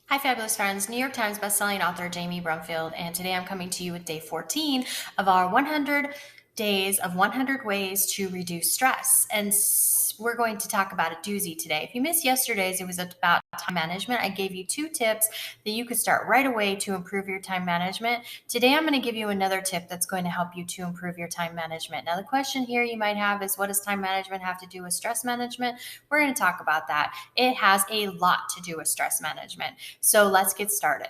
Hi, fabulous friends. New York Times bestselling author Jamie Brumfield, and today I'm coming to you with day 14 of our 100 days of 100 ways to reduce stress. And we're going to talk about a doozy today. If you missed yesterday's, it was about time management. I gave you 2 tips that you could start right away to improve your time management. Today, I'm going to give you another tip that's going to help you to improve your time management. Now, the question here you might have is, what does time management have to do with stress management? We're going to talk about that. It has a lot to do with stress management. So let's get started.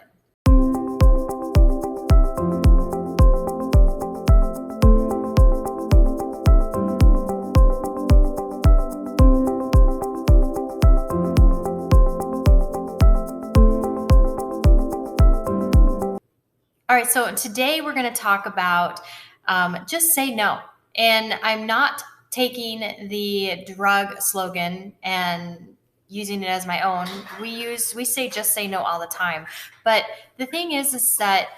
All right, so today we're going to talk about just say no. And I'm not taking the drug slogan and using it as my own. We say just say no all the time. But the thing is that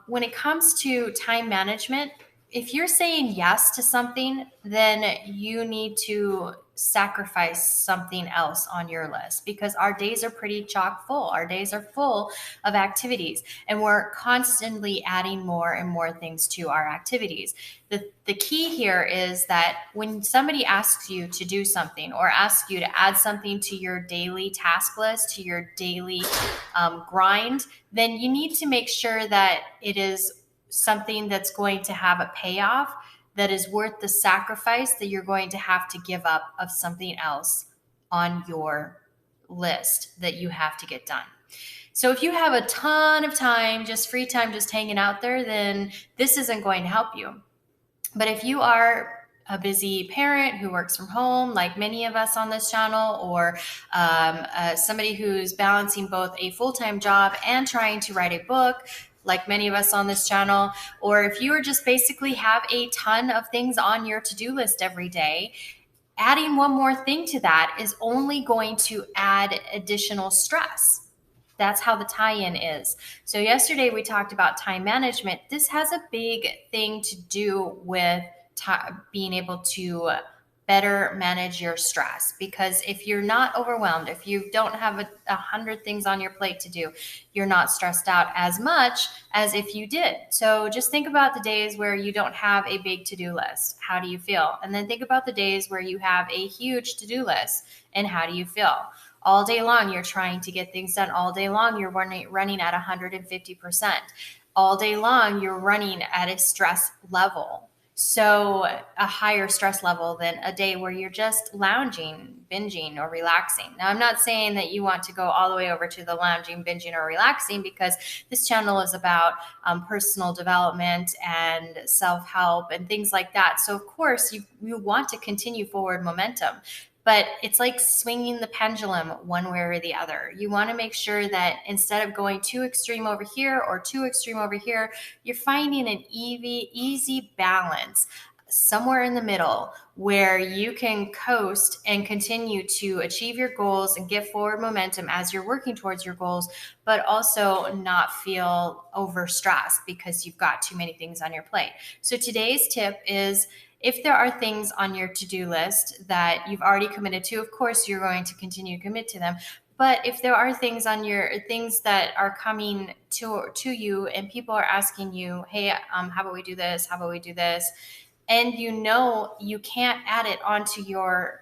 when it comes to time management, if you're saying yes to something, then you need to sacrifice something else on your list because our days are pretty chock full. Our days are full of activities, and we're constantly adding more and more things to our activities. The key here is that when somebody asks you to do something or asks you to add something to your daily task list, to your daily grind, then you need to make sure that it is something that's going to have a payoff that is worth the sacrifice that you're going to have to give up of something else on your list that you have to get done. So if you have a ton of time, just free time, just hanging out there, then this isn't going to help you. But if you are a busy parent who works from home, like many of us on this channel, or somebody who's balancing both a full-time job and trying to write a book, like many of us on this channel, or if you are just basically have a ton of things on your to-do list every day, adding one more thing to that is only going to add additional stress. That's how the tie-in is. So yesterday we talked about time management. This has a big thing to do with being able to better manage your stress, because if you're not overwhelmed, if you don't have 100 things on your plate to do, you're not stressed out as much as if you did. So just think about the days where you don't have a big to-do list. How do you feel? And then think about the days where you have a huge to-do list, and how do you feel? All day long, you're trying to get things done. All day long, you're running at 150%. All day long, you're running at a stress level. So a higher stress level than a day where you're just lounging, binging, or relaxing. Now, I'm not saying that you want to go all the way over to the lounging, binging, or relaxing, because this channel is about personal development and self-help and things like that. So of course, you want to continue forward momentum. But it's like swinging the pendulum one way or the other. You want to make sure that instead of going too extreme over here or too extreme over here, you're finding an easy balance somewhere in the middle where you can coast and continue to achieve your goals and get forward momentum as you're working towards your goals, but also not feel overstressed because you've got too many things on your plate. So today's tip is, if there are things on your to-do list that you've already committed to, of course, you're going to continue to commit to them. But if there are things on your things that are coming to you and people are asking you, hey, how about we do this? How about we do this? And you know you can't add it onto your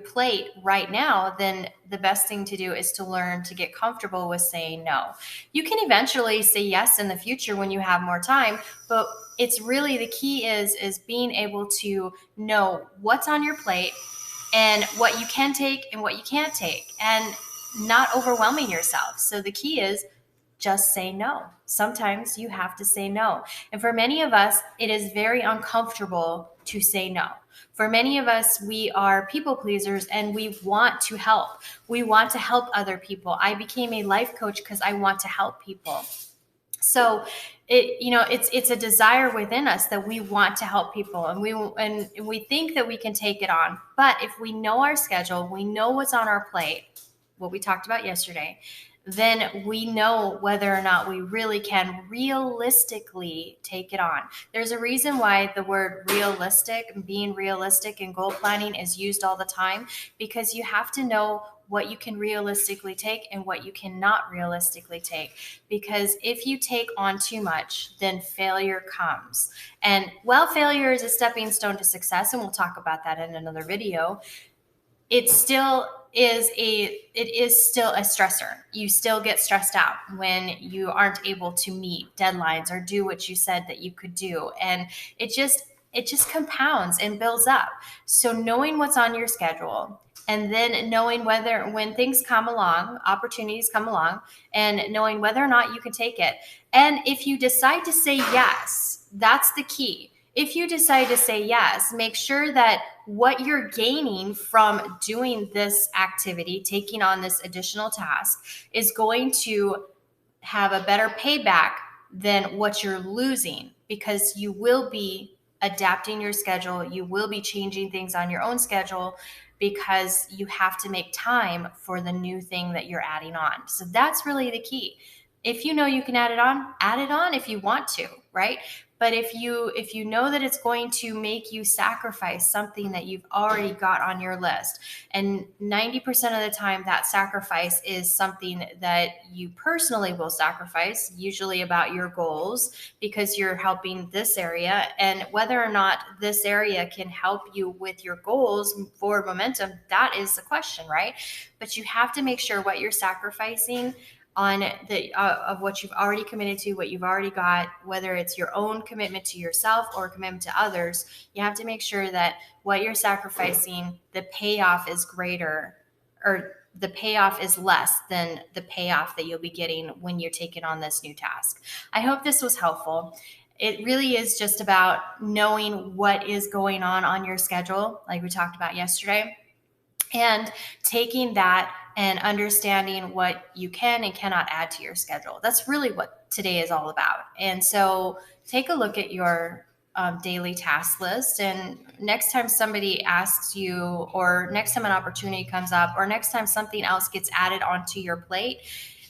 plate right now, then the best thing to do is to learn to get comfortable with saying no. You can eventually say yes in the future when you have more time, but it's really, the key is being able to know what's on your plate and what you can take and what you can't take, and not overwhelming yourself. So the key is just say no. Sometimes you have to say no. And for many of us, it is very uncomfortable to say no. For many of us, we are people pleasers and we want to help. We want to help other people. I became a life coach because I want to help people. So it's a desire within us that we want to help people, and we think that we can take it on. But if we know our schedule, we know what's on our plate, what we talked about yesterday, then we know whether or not we really can realistically take it on. There's a reason why the word realistic, being realistic in goal planning, is used all the time, because you have to know what you can realistically take and what you cannot realistically take. Because if you take on too much, then failure comes. And while failure is a stepping stone to success, and we'll talk about that in another video, it still is still a stressor. You still get stressed out when you aren't able to meet deadlines or do what you said that you could do, and it just compounds and builds up. So knowing what's on your schedule, and then knowing whether, when things come along, opportunities come along, and knowing whether or not you can take it. And if you decide to say yes, that's the key. If you decide to say yes, make sure that what you're gaining from doing this activity, taking on this additional task, is going to have a better payback than what you're losing, because you will be adapting your schedule. You will be changing things on your own schedule because you have to make time for the new thing that you're adding on. So that's really the key. If you know you can add it on if you want to, right? But if you know that it's going to make you sacrifice something that you've already got on your list, and 90% of the time that sacrifice is something that you personally will sacrifice, usually about your goals, because you're helping this area, and whether or not this area can help you with your goals forward momentum, that is the question, right? But you have to make sure what you're sacrificing on the of what you've already committed to, what you've already got, whether it's your own commitment to yourself or commitment to others. You have to make sure that what you're sacrificing, the payoff is greater, or the payoff is less than the payoff that you'll be getting when you're taking on this new task. I hope this was helpful. It really is just about knowing what is going on your schedule, like we talked about yesterday, and taking that and understanding what you can and cannot add to your schedule. That's really what today is all about. And so take a look at your daily task list, and next time somebody asks you, or next time an opportunity comes up, or next time something else gets added onto your plate,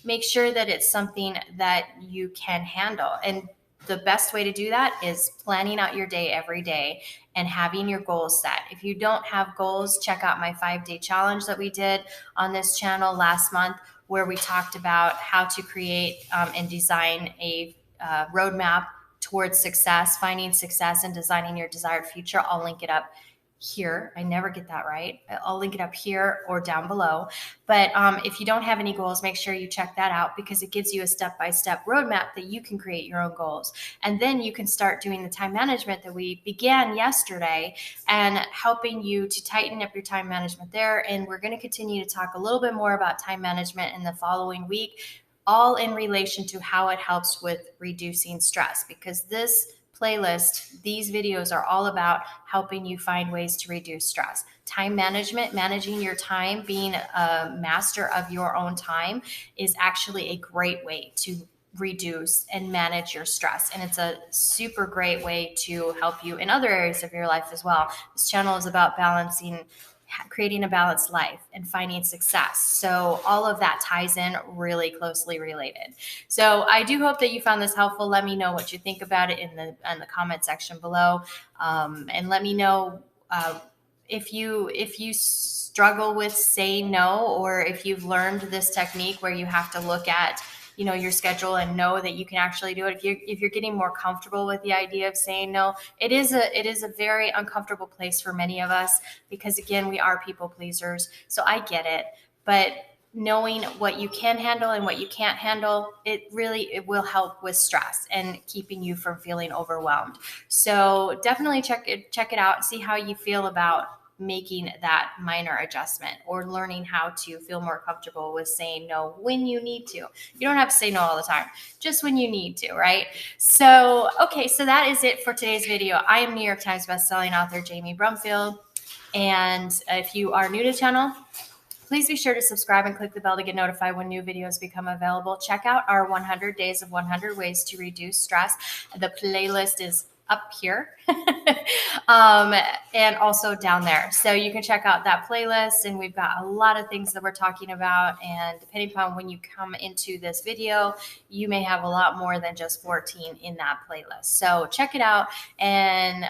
make sure that it's something that you can handle. And the best way to do that is planning out your day every day and having your goals set. If you don't have goals, check out my 5-day challenge that we did on this channel last month, where we talked about how to create and design a roadmap towards success, finding success, and designing your desired future. I'll link it up here. I never get that right. I'll link it up here or down below. But if you don't have any goals, make sure you check that out, because it gives you a step-by-step roadmap that you can create your own goals. And then you can start doing the time management that we began yesterday, and helping you to tighten up your time management there. And we're going to continue to talk a little bit more about time management in the following week, all in relation to how it helps with reducing stress, because this playlist, these videos are all about helping you find ways to reduce stress. Time management, managing your time, being a master of your own time, is actually a great way to reduce and manage your stress. And it's a super great way to help you in other areas of your life as well. This channel is about creating a balanced life and finding success. So all of that ties in, really closely related. So I do hope that you found this helpful. Let me know what you think about it in the comment section below, and let me know if you struggle with saying no, or if you've learned this technique where you have to look at your schedule and know that you can actually do it. If you're getting more comfortable with the idea of saying no, it is a very uncomfortable place for many of us, because again, we are people pleasers. So I get it, but knowing what you can handle and what you can't handle, it will help with stress and keeping you from feeling overwhelmed. So definitely check it out, see how you feel about making that minor adjustment, or learning how to feel more comfortable with saying no when you need to. You don't have to say no all the time, just when you need to, right? So, okay, so that is it for today's video. I am New York Times bestselling author Jamie Brumfield, and if you are new to the channel, please be sure to subscribe and click the bell to get notified when new videos become available. Check out our 100 Days of 100 Ways to Reduce Stress. The playlist is up here and also down there. So you can check out that playlist, and we've got a lot of things that we're talking about. And depending upon when you come into this video, you may have a lot more than just 14 in that playlist. So check it out, and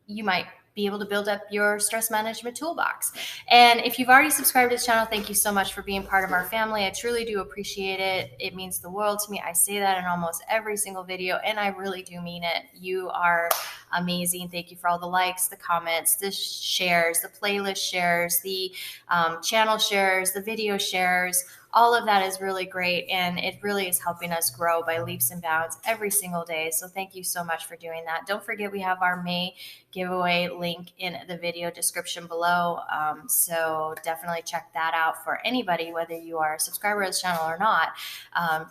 you might be able to build up your stress management toolbox. And if you've already subscribed to this channel, thank you so much for being part of our family. I truly do appreciate it. It means the world to me. I say that in almost every single video, and I really do mean it. You are amazing. Thank you for all the likes, the comments, the shares, the playlist shares, the channel shares, the video shares. All of that is really great, and it really is helping us grow by leaps and bounds every single day. So thank you so much for doing that. Don't forget, we have our May giveaway link in the video description below. So definitely check that out for anybody, whether you are a subscriber to this channel or not.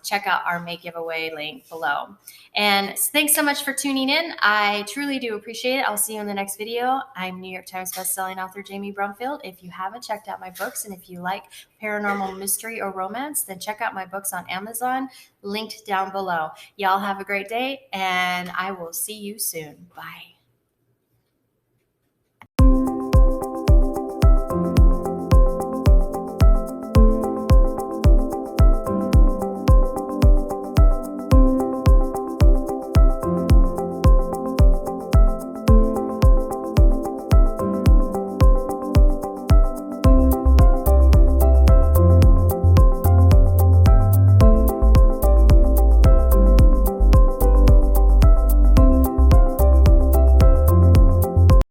Check out our May giveaway link below. And thanks so much for tuning in. I truly do appreciate it. I'll see you in the next video. I'm New York Times bestselling author Jamie Brumfield. If you haven't checked out my books, and if you like paranormal mystery or romance, then check out my books on Amazon, linked down below. Y'all have a great day, and I will see you soon. Bye.